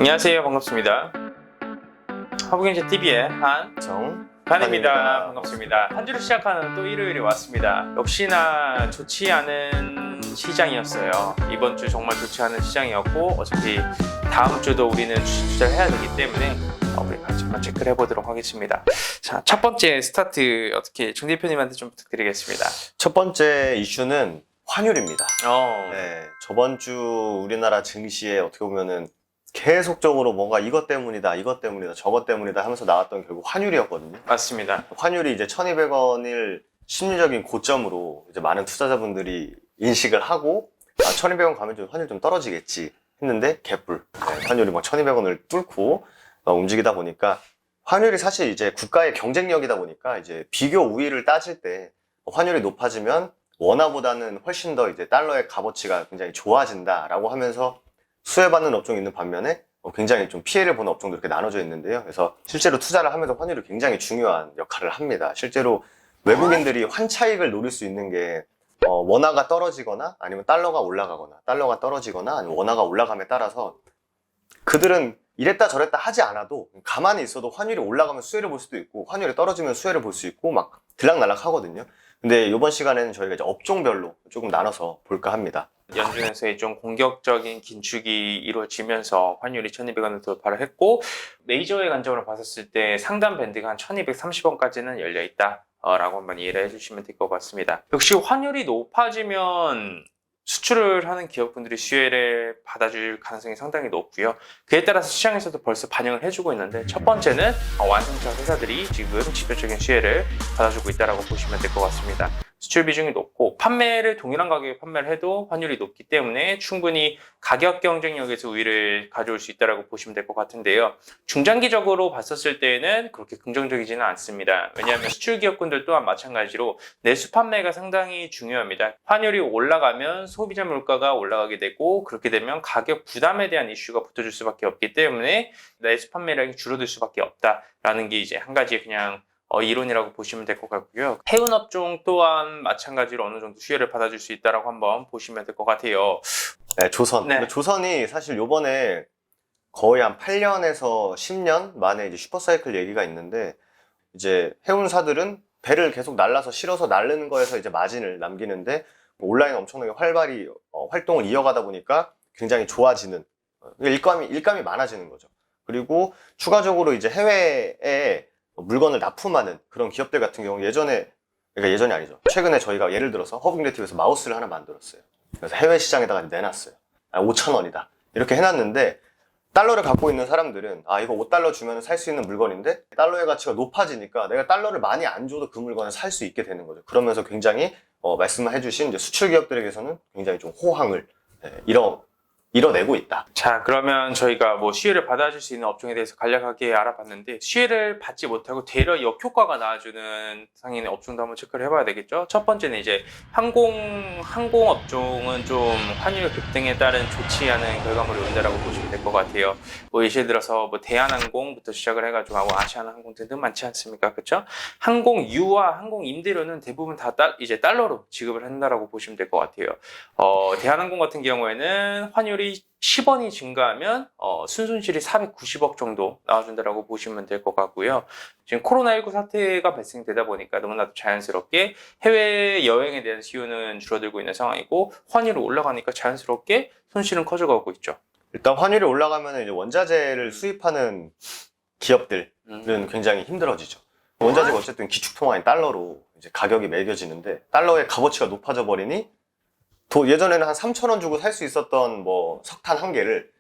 안녕하세요. 반갑습니다. 허브경제TV의 한정환입니다. 반갑습니다. 한 주를 시작하는 또 일요일이 왔습니다. 역시나 좋지 않은 시장이었어요. 이번 주 정말 좋지 않은 시장이었고, 어차피 다음 주도 우리는 주식 투자를 해야 되기 때문에 우리 같이 한번 체크를 해보도록 하겠습니다. 자, 첫 번째 스타트 어떻게 정 대표님한테 좀 부탁드리겠습니다. 첫 번째 이슈는 환율입니다. 네. 네, 저번 주 우리나라 증시에 어떻게 보면은 계속적으로 뭔가 이것 때문이다, 저것 때문이다 하면서 나왔던 결국 환율이었거든요. 맞습니다. 환율이 이제 1,200원을 심리적인 고점으로 이제 많은 투자자분들이 인식을 하고 1,200원 가면 좀 환율 좀 떨어지겠지 했는데 개뿔. 네, 환율이 막 1,200원을 뚫고 움직이다 보니까 환율이 사실 이제 국가의 경쟁력이다 보니까 이제 비교 우위를 따질 때 환율이 높아지면 원화보다는 훨씬 더 이제 달러의 값어치가 굉장히 좋아진다라고 하면서 수혜받는 업종이 있는 반면에 굉장히 좀 피해를 보는 업종도 이렇게 나눠져 있는데요. 그래서 실제로 투자를 하면서 환율이 굉장히 중요한 역할을 합니다. 실제로 외국인들이 환차익을 노릴 수 있는 게 원화가 떨어지거나 아니면 달러가 올라가거나 달러가 떨어지거나 아니면 원화가 올라감에 따라서 그들은 이랬다 저랬다 하지 않아도 가만히 있어도 환율이 올라가면 수혜를 볼 수도 있고 환율이 떨어지면 수혜를 볼 수 있고 막 들락날락 하거든요. 근데 이번 시간에는 저희가 이제 업종별로 조금 나눠서 볼까 합니다. 연준에서의 좀 공격적인 긴축이 이루어지면서 환율이 1,200원을 돌파를 했고, 메이저의 관점으로 봤었을 때 상단 밴드가 한 1,230원까지는 열려있다 라고 한번 이해를 해주시면 될 것 같습니다. 역시 환율이 높아지면 수출을 하는 기업분들이 수혜를 받아줄 가능성이 상당히 높고요. 그에 따라서 시장에서도 벌써 반영을 해주고 있는데, 첫 번째는 완성차 회사들이 지금 지표적인 수혜를 받아주고 있다고 보시면 될 것 같습니다. 수출 비중이 높고 판매를 동일한 가격에 판매를 해도 환율이 높기 때문에 충분히 가격 경쟁력에서 우위를 가져올 수 있다고 보시면 될 것 같은데요. 중장기적으로 봤었을 때는 그렇게 긍정적이지는 않습니다. 왜냐하면 수출 기업군들 또한 마찬가지로 내수 판매가 상당히 중요합니다. 환율이 올라가면 소비자 물가가 올라가게 되고, 그렇게 되면 가격 부담에 대한 이슈가 붙어줄 수밖에 없기 때문에 내수 판매량이 줄어들 수밖에 없다라는 게 이제 한 가지 그냥 이론이라고 보시면 될 것 같고요. 해운 업종 또한 마찬가지로 어느 정도 수혜를 받아줄 수 있다고 한번 보시면 될 것 같아요. 네, 조선. 네. 조선이 사실 요번에 거의 한 8년에서 10년 만에 이제 슈퍼사이클 얘기가 있는데, 이제 해운사들은 배를 계속 날라서 실어서 날르는 거에서 이제 마진을 남기는데, 온라인 엄청나게 활발히 활동을 이어가다 보니까 굉장히 좋아지는, 일감이 많아지는 거죠. 그리고 추가적으로 이제 해외에 물건을 납품하는 그런 기업들 같은 경우 그러니까 예전이 아니죠. 최근에 저희가 예를 들어서 허브경제TV에서 마우스를 하나 만들었어요. 그래서 해외 시장에다가 내놨어요. 5,000원이다. 이렇게 해놨는데, 달러를 갖고 있는 사람들은 이거 5달러 주면 살 수 있는 물건인데 달러의 가치가 높아지니까 내가 달러를 많이 안 줘도 그 물건을 살 수 있게 되는 거죠. 그러면서 굉장히 말씀해주신 이제 수출 기업들에게서는 굉장히 좀 호황을 이뤄내고 있다. 자, 그러면 저희가 뭐 수혜를 받아줄 수 있는 업종에 대해서 간략하게 알아봤는데, 수혜를 받지 못하고 되려 역효과가 나와주는 상인의 업종도 한번 체크를 해봐야 되겠죠. 첫 번째는 이제 항공 업종은 좀 환율 급등에 따른 좋지 않은 결과물이 온다라고 보시면 될 것 같아요. 뭐 예를 들어서 뭐 대한항공부터 시작을 해가지고 아시아나항공 등등 많지 않습니까? 그렇죠? 항공유와 항공임대료는 대부분 다 이제 달러로 지급을 한다라고 보시면 될 것 같아요. 대한항공 같은 경우에는 환율이 10원이 증가하면 순손실이 490억 정도 나와준다라고 보시면 될 것 같고요. 지금 코로나19 사태가 발생되다 보니까 너무나도 자연스럽게 해외 여행에 대한 수요는 줄어들고 있는 상황이고, 환율이 올라가니까 자연스럽게 손실은 커져가고 있죠. 일단 환율이 올라가면 이제 원자재를 수입하는 기업들은 굉장히 힘들어지죠. 원자재가 어쨌든 기축통화인 달러로 이제 가격이 매겨지는데, 달러의 값어치가 높아져 버리니 예전에는 한 3,000원 주고 살 수 있었던 뭐 석탄 한 개를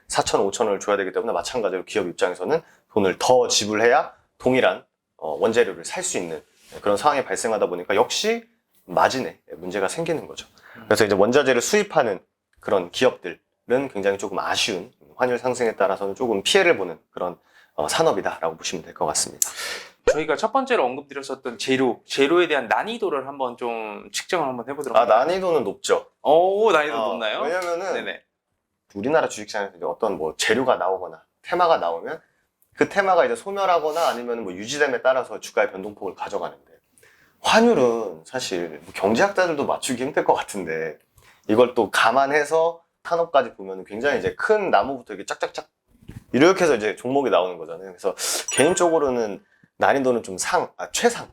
4,000원, 5,000원을 줘야 되기 때문에 마찬가지로 기업 입장에서는 돈을 더 지불해야 동일한 원재료를 살 수 있는 그런 상황이 발생하다 보니까 역시 마진에 문제가 생기는 거죠. 그래서 이제 원자재를 수입하는 그런 기업들은 굉장히 조금 아쉬운, 환율 상승에 따라서는 조금 피해를 보는 그런 산업이다라고 보시면 될 것 같습니다. 저희가 첫 번째로 언급드렸었던 재료에 대한 난이도를 한번 좀 측정을 한번 해보도록 할까요? 난이도는 높죠. 난이도 높나요? 왜냐면은 네네. 우리나라 주식시장에서 이제 어떤 뭐 재료가 나오거나 테마가 나오면 그 테마가 이제 소멸하거나 아니면 뭐 유지됨에 따라서 주가의 변동폭을 가져가는데, 환율은 사실 뭐 경제학자들도 맞추기 힘들 것 같은데 이걸 또 감안해서 산업까지 보면 굉장히 이제 큰 나무부터 이렇게 짝짝짝 이렇게 해서 이제 종목이 나오는 거잖아요. 그래서 개인적으로는 난이도는 좀 최상.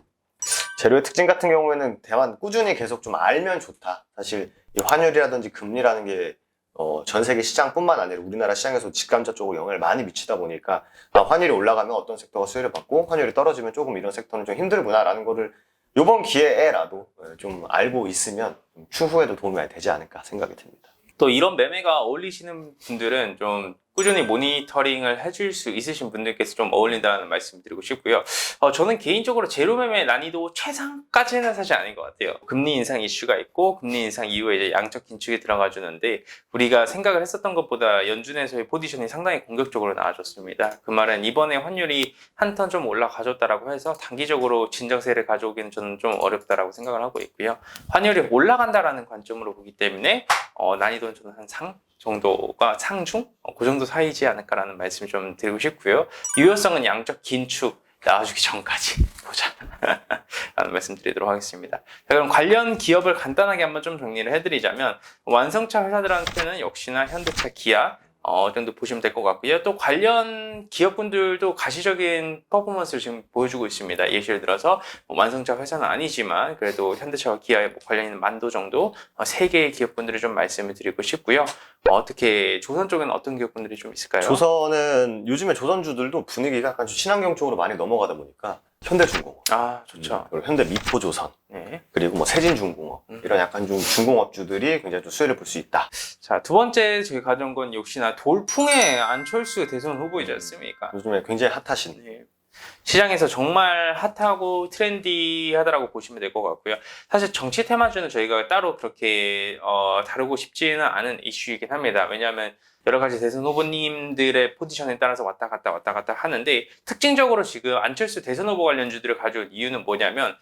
재료의 특징 같은 경우에는 대만 꾸준히 계속 좀 알면 좋다. 사실 이 환율이라든지 금리라는 게 전 세계 시장뿐만 아니라 우리나라 시장에서 직감자 쪽으로 영향을 많이 미치다 보니까 환율이 올라가면 어떤 섹터가 수혜를 받고 환율이 떨어지면 조금 이런 섹터는 좀 힘들구나라는 거를 이번 기회에라도 좀 알고 있으면 추후에도 도움이 많이 되지 않을까 생각이 듭니다. 또 이런 매매가 어울리시는 분들은 좀 꾸준히 모니터링을 해줄 수 있으신 분들께서 좀 어울린다는 말씀 드리고 싶고요. 저는 개인적으로 제로 매매 난이도 최상까지는 사실 아닌 것 같아요. 금리 인상 이슈가 있고 금리 인상 이후에 이제 양적 긴축이 들어가 주는데 우리가 생각을 했었던 것보다 연준에서의 포지션이 상당히 공격적으로 나아졌습니다. 그 말은 이번에 환율이 한 턴 좀 올라가줬다라고 해서 단기적으로 진정세를 가져오기는 저는 좀 어렵다라고 생각을 하고 있고요. 환율이 올라간다라는 관점으로 보기 때문에 난이도는 저는 한 상 정도가 상중? 그 정도 사이지 않을까라는 말씀을 좀 드리고 싶고요. 유효성은 양적 긴축 나와주기 전까지 보자 라는 말씀 드리도록 하겠습니다. 자, 그럼 관련 기업을 간단하게 한번 좀 정리를 해드리자면 완성차 회사들한테는 역시나 현대차, 기아 정도 보시면 될 것 같고요. 또 관련 기업분들도 가시적인 퍼포먼스를 지금 보여주고 있습니다. 예시를 들어서 완성차 회사는 아니지만 그래도 현대차와 기아에 관련 있는 만도 정도 3개의 기업분들을 좀 말씀을 드리고 싶고요. 어떻게 조선 쪽에는 어떤 기업분들이 좀 있을까요? 조선은 요즘에 조선주들도 분위기가 약간 좀 친환경 쪽으로 많이 넘어가다 보니까 현대중공업, 좋죠. 그리고 현대미포조선, 네. 그리고 뭐 세진중공업 이런 약간 좀 중공업주들이 굉장히 좀 수혜를 볼 수 있다. 자, 두 번째 저희 가져온 건 역시나 돌풍의 안철수 대선 후보이지 않습니까? 요즘에 굉장히 핫하신. 네. 시장에서 정말 핫하고 트렌디하다라고 보시면 될 것 같고요. 사실 정치 테마주는 저희가 따로 그렇게 다루고 싶지는 않은 이슈이긴 합니다. 왜냐하면 여러 가지 대선 후보님들의 포지션에 따라서 왔다 갔다 하는데 특징적으로 지금 안철수 대선 후보 관련주들을 가져온 이유는 뭐냐면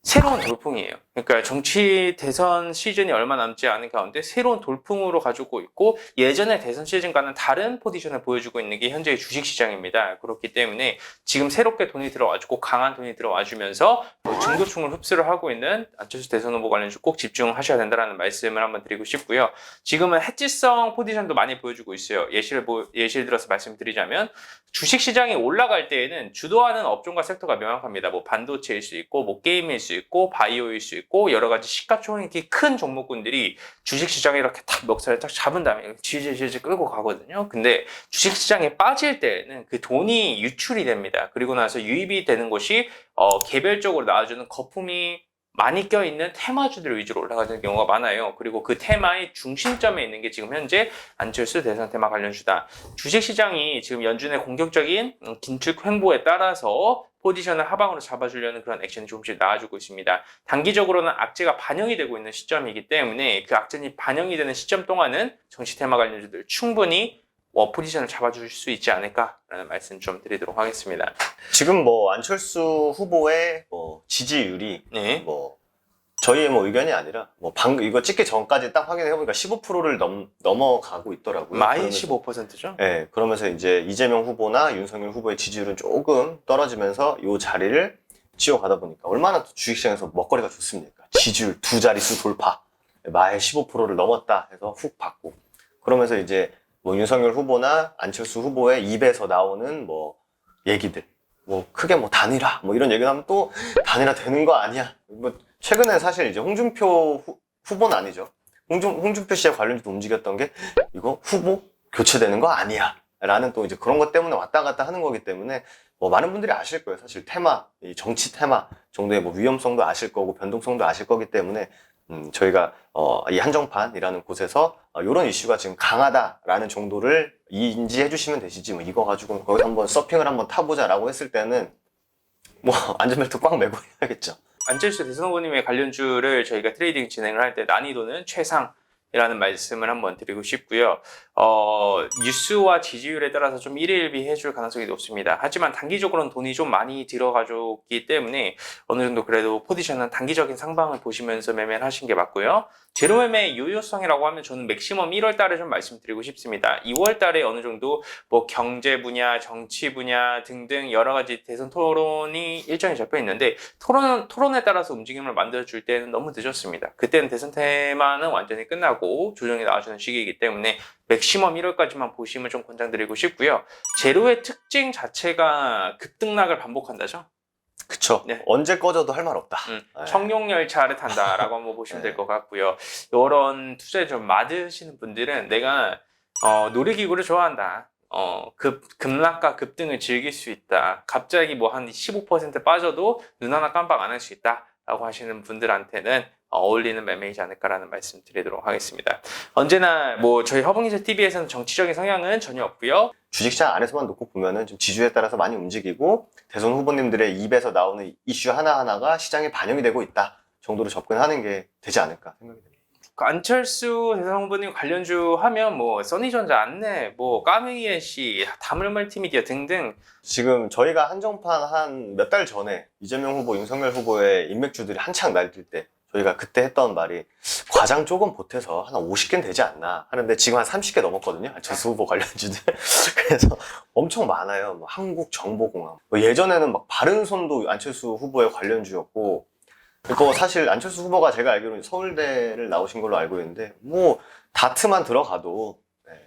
새로운 돌풍이에요. 그러니까 정치 대선 시즌이 얼마 남지 않은 가운데 새로운 돌풍으로 가지고 있고 예전의 대선 시즌과는 다른 포지션을 보여주고 있는 게 현재의 주식시장입니다. 그렇기 때문에 지금 새롭게 돈이 들어와주고 강한 돈이 들어와주면서 중도층을 흡수를 하고 있는 안철수 대선 후보 관련주 꼭 집중하셔야 된다는 말씀을 한번 드리고 싶고요. 지금은 해지성 포지션도 많이 보여주고 있어요. 예시를 들어서 말씀드리자면 주식시장이 올라갈 때에는 주도하는 업종과 섹터가 명확합니다. 뭐 반도체일 수 있고 뭐 게임일 수 있고 바이오일 수 있고 여러 가지 시가총액이 큰 종목군들이 주식시장에 이렇게 탁 멱살을 딱 잡은 다음에 질질 끌고 가거든요. 근데 주식시장에 빠질 때는 그 돈이 유출이 됩니다. 그리고 나서 유입이 되는 것이 개별적으로 나와주는 거품이 많이 껴있는 테마주들 위주로 올라가는 경우가 많아요. 그리고 그 테마의 중심점에 있는 게 지금 현재 안철수 대선 테마 관련주다. 주식시장이 지금 연준의 공격적인 긴축 횡보에 따라서 포지션을 하방으로 잡아주려는 그런 액션이 조금씩 나와주고 있습니다. 단기적으로는 악재가 반영이 되고 있는 시점이기 때문에 그 악재이 반영이 되는 시점 동안은 정치 테마 관련주들 충분히 포지션을 잡아줄 수 있지 않을까라는 말씀 좀 드리도록 하겠습니다. 지금 뭐 안철수 후보의 뭐 지지율이 뭐 저희의 뭐 의견이 아니라 뭐 방금 이거 찍기 전까지 딱 확인해 보니까 15%를 넘어가고 있더라고요. 마이 15%죠? 네, 그러면서 이제 이재명 후보나 윤석열 후보의 지지율은 조금 떨어지면서 이 자리를 치워가다 보니까 얼마나 또 주식시장에서 먹거리가 좋습니까? 지지율 2자릿수 돌파, 마이 15%를 넘었다 해서 훅 받고 그러면서 이제 뭐 윤석열 후보나 안철수 후보의 입에서 나오는 뭐 얘기들, 뭐 크게 뭐 단일화, 뭐 이런 얘기 하면 또 단일화 되는 거 아니야. 뭐 최근에 사실 이제 홍준표 후보는 아니죠. 홍준표 씨와 관련해서 움직였던 게 이거 후보 교체되는 거 아니야. 라는 또 이제 그런 것 때문에 왔다 갔다 하는 거기 때문에 뭐 많은 분들이 아실 거예요. 사실 테마, 이 정치 테마 정도의 뭐 위험성도 아실 거고 변동성도 아실 거기 때문에 저희가 이 한정판이라는 곳에서 이런 이슈가 지금 강하다라는 정도를 인지해 주시면 되시지 뭐 이거 가지고 거기 한번 서핑을 한번 타보자라고 했을 때는 뭐 안전벨트 꽉 매고 해야겠죠. 안철수 대선 후보님의 관련주를 저희가 트레이딩 진행을 할 때 난이도는 최상이라는 말씀을 한번 드리고 싶고요. 뉴스와 지지율에 따라서 좀 일일비 해줄 가능성이 높습니다. 하지만 단기적으로는 돈이 좀 많이 들어가줬기 때문에 어느 정도 그래도 포지션은 단기적인 상방을 보시면서 매매를 하신 게 맞고요. 제로 매매 유효성이라고 하면 저는 맥시멈 1월 달에 좀 말씀드리고 싶습니다. 2월 달에 어느 정도 뭐 경제 분야, 정치 분야 등등 여러 가지 대선 토론이 일정이 잡혀 있는데 토론에 따라서 움직임을 만들어줄 때는 너무 늦었습니다. 그때는 대선 테마는 완전히 끝나고 하고 조정이 나와주는 시기이기 때문에 맥시멈 1월까지만 보시면 좀 권장드리고 싶고요. 제로의 특징 자체가 급등락을 반복한다죠. 그쵸. 네. 언제 꺼져도 할 말 없다. 네. 청룡열차를 탄다라고 한번 보시면 될 것 같고요. 이런 투자에 좀 맞으시는 분들은 내가 놀이기구를 좋아한다. 급락과 급등을 즐길 수 있다. 갑자기 뭐 한 15% 빠져도 눈 하나 깜빡 안 할 수 있다. 라고 하시는 분들한테는 어울리는 매매이지 않을까라는 말씀 드리도록 하겠습니다. 언제나 뭐 저희 허봉기자 TV에서는 정치적인 성향은 전혀 없고요. 주식시장 안에서만 놓고 보면은 좀 지주에 따라서 많이 움직이고 대선 후보님들의 입에서 나오는 이슈 하나하나가 시장에 반영이 되고 있다 정도로 접근하는 게 되지 않을까 생각이 됩니다. 안철수 대선 후보님 관련주 하면 뭐 써니전자 안내, 뭐 까메이엔씨, 다물멀티미디어 등등 지금 저희가 한정판 한 몇 달 전에 이재명 후보, 윤석열 후보의 인맥주들이 한창 날뛸 때 저희가 그때 했던 말이 과장 조금 보태서 한 50개는 되지 않나 하는데 지금 한 30개 넘었거든요. 안철수 후보 관련주들. 그래서 엄청 많아요. 뭐 한국정보공학. 뭐 예전에는 막 바른손도 안철수 후보의 관련주였고 또 사실 안철수 후보가 제가 알기로는 서울대를 나오신 걸로 알고 있는데 뭐 다트만 들어가도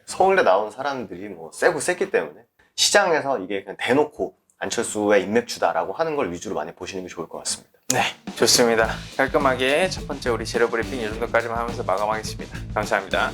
서울대 나온 사람들이 뭐 세고 셌기 때문에 시장에서 이게 그냥 대놓고 안철수의 인맥주다라고 하는 걸 위주로 많이 보시는 게 좋을 것 같습니다. 네, 좋습니다. 깔끔하게 첫 번째 우리 재료 브리핑 이 정도까지만 하면서 마감하겠습니다. 감사합니다.